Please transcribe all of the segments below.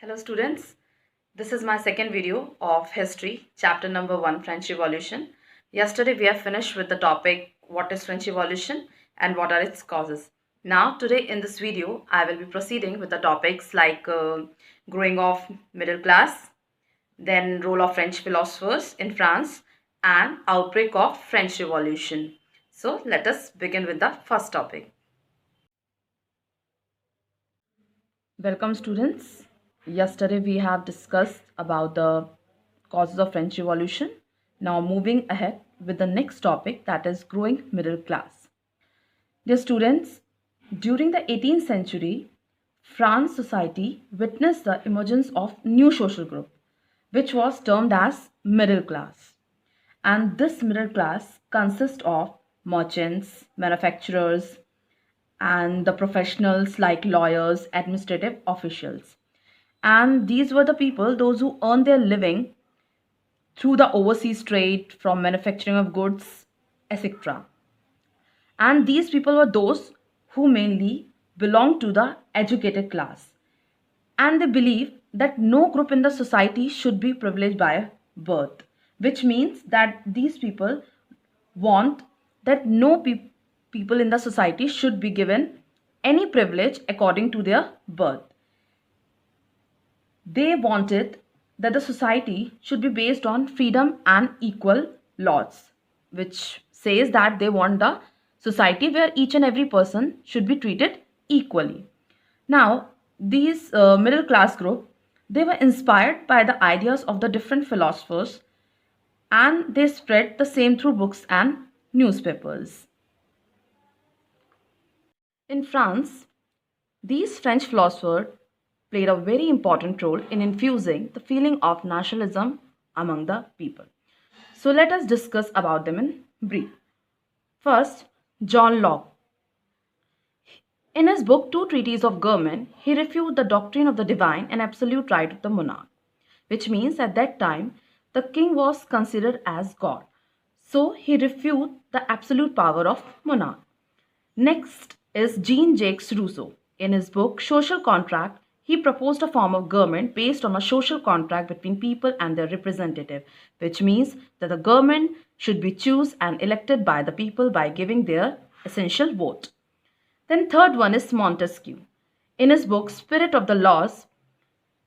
Hello students, this is my second video of history, chapter number 1, French Revolution. Yesterday we have finished with the topic what is French Revolution and what are its causes. Now today in this video I will be proceeding with the topics like growing of middle class, then role of French philosophers in France and outbreak of French Revolution. So let us begin with the first topic. Welcome students. Yesterday we have discussed about the causes of French Revolution. Now moving ahead with the next topic, that is growing middle class. Dear students, during the 18th century, France society witnessed the emergence of new social group which was termed as middle class. And this middle class consists of merchants, manufacturers, and the professionals like lawyers, administrative officials. And these were the people, those who earned their living through the overseas trade from manufacturing of goods, etc. And these people were those who mainly belonged to the educated class. And they believed that no group in the society should be privileged by birth, which means that these people want that no people in the society should be given any privilege according to their birth. They wanted that the society should be based on freedom and equal laws, which says that they want the society where each and every person should be treated equally. Now, these middle class group, they were inspired by the ideas of the different philosophers and they spread the same through books and newspapers. In France, these French philosophers played a very important role in infusing the feeling of nationalism among the people. So let us discuss about them in brief. First, John Locke. In his book Two Treatises of Government, he refuted the doctrine of the divine and absolute right of the monarch, which means at that time the king was considered as God. So he refuted the absolute power of monarch. Next is Jean-Jacques Rousseau. In his book Social Contract, he proposed a form of government based on a social contract between people and their representative, which means that the government should be chosen and elected by the people by giving their essential vote. Then third one is Montesquieu. In his book Spirit of the Laws,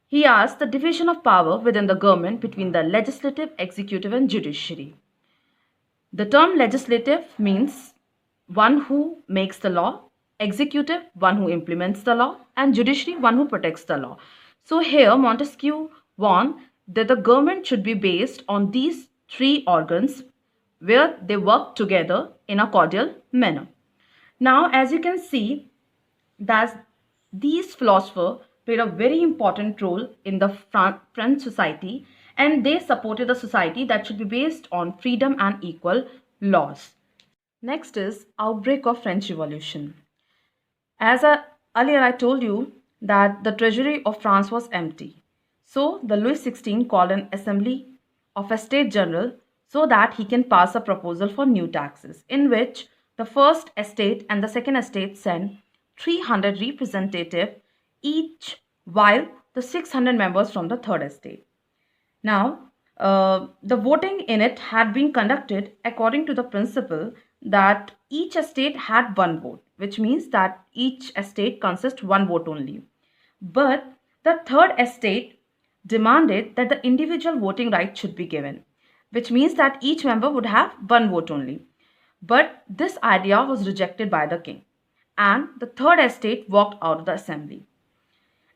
he asked the division of power within the government between the legislative, executive and judiciary. The term legislative means one who makes the law, executive, one who implements the law, and judiciary, one who protects the law. So here Montesquieu warned that the government should be based on these three organs where they work together in a cordial manner. Now, as you can see, that these philosophers played a very important role in the French society, and they supported a society that should be based on freedom and equal laws. Next is outbreak of French Revolution. As earlier I told you that the treasury of France was empty. So the Louis XVI called an assembly of a state general so that he can pass a proposal for new taxes, in which the first estate and the second estate sent 300 representatives each, while the 600 members from the third estate. Now, the voting in it had been conducted according to the principle that each estate had one vote, which means that each estate consists one vote only. But the third estate demanded that the individual voting right should be given, which means that each member would have one vote only. But this idea was rejected by the king, and the third estate walked out of the assembly.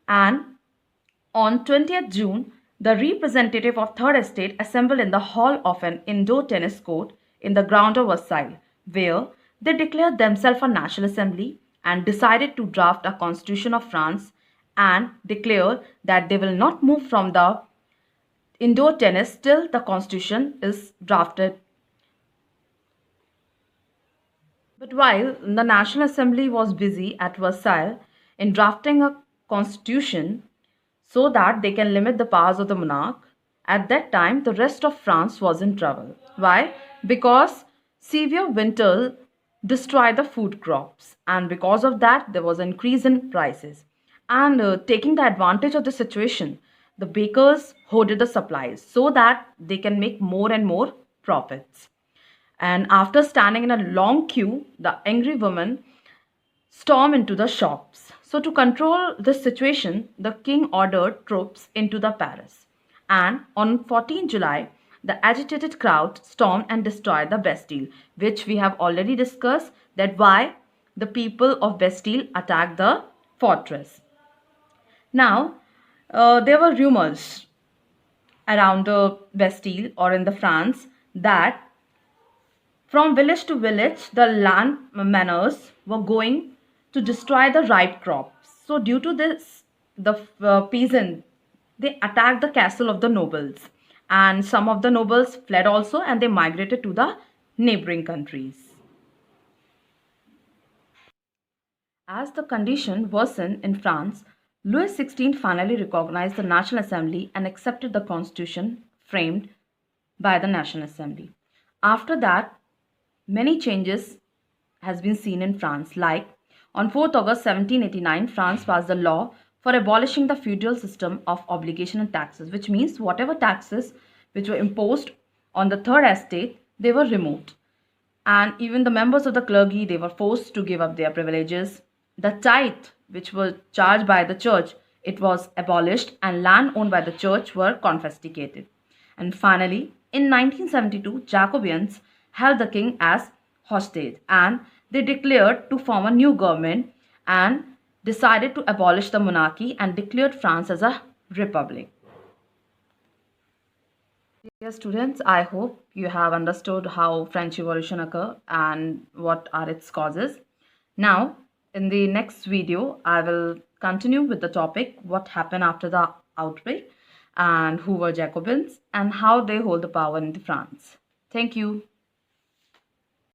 And on 20th June, the representative of third estate assembled in the hall of an indoor tennis court in the ground of Versailles, where they declared themselves a national assembly and decided to draft a constitution of France and declared that they will not move from the indoor tennis till the constitution is drafted. But while the National Assembly was busy at Versailles in drafting a constitution so that they can limit the powers of the monarch, at that time the rest of France was in trouble. Why? Because severe winter destroyed the food crops, and because of that there was an increase in prices. And taking the advantage of the situation, the bakers hoarded the supplies so that they can make more and more profits. And after standing in a long queue, the angry woman stormed into the shops. So, to control this situation, the king ordered troops into the Paris. And on 14 July, the agitated crowd stormed and destroyed the Bastille, which we have already discussed that why the people of Bastille attacked the fortress. Now, there were rumors around the Bastille or in the France that from village to village, the land manors were going to destroy the ripe crops. So, due to this, the peasant they attacked the castle of the nobles, and some of the nobles fled also, and they migrated to the neighboring countries. As the condition worsened in France, Louis XVI finally recognized the National Assembly and accepted the constitution framed by the National Assembly. After that, many changes has been seen in France. Like on 4th August 1789, France passed the law for abolishing the feudal system of obligation and taxes, which means whatever taxes which were imposed on the third estate, they were removed. And even the members of the clergy, they were forced to give up their privileges. The tithe, which was charged by the church, it was abolished, and land owned by the church were confiscated. And finally, in 1972, Jacobins held the king as hostage, and they declared to form a new government and decided to abolish the monarchy and declared France as a republic. Dear students, I hope you have understood how French Revolution occurred and what are its causes. Now, in the next video, I will continue with the topic what happened after the outbreak and who were Jacobins and how they hold the power in France. Thank you.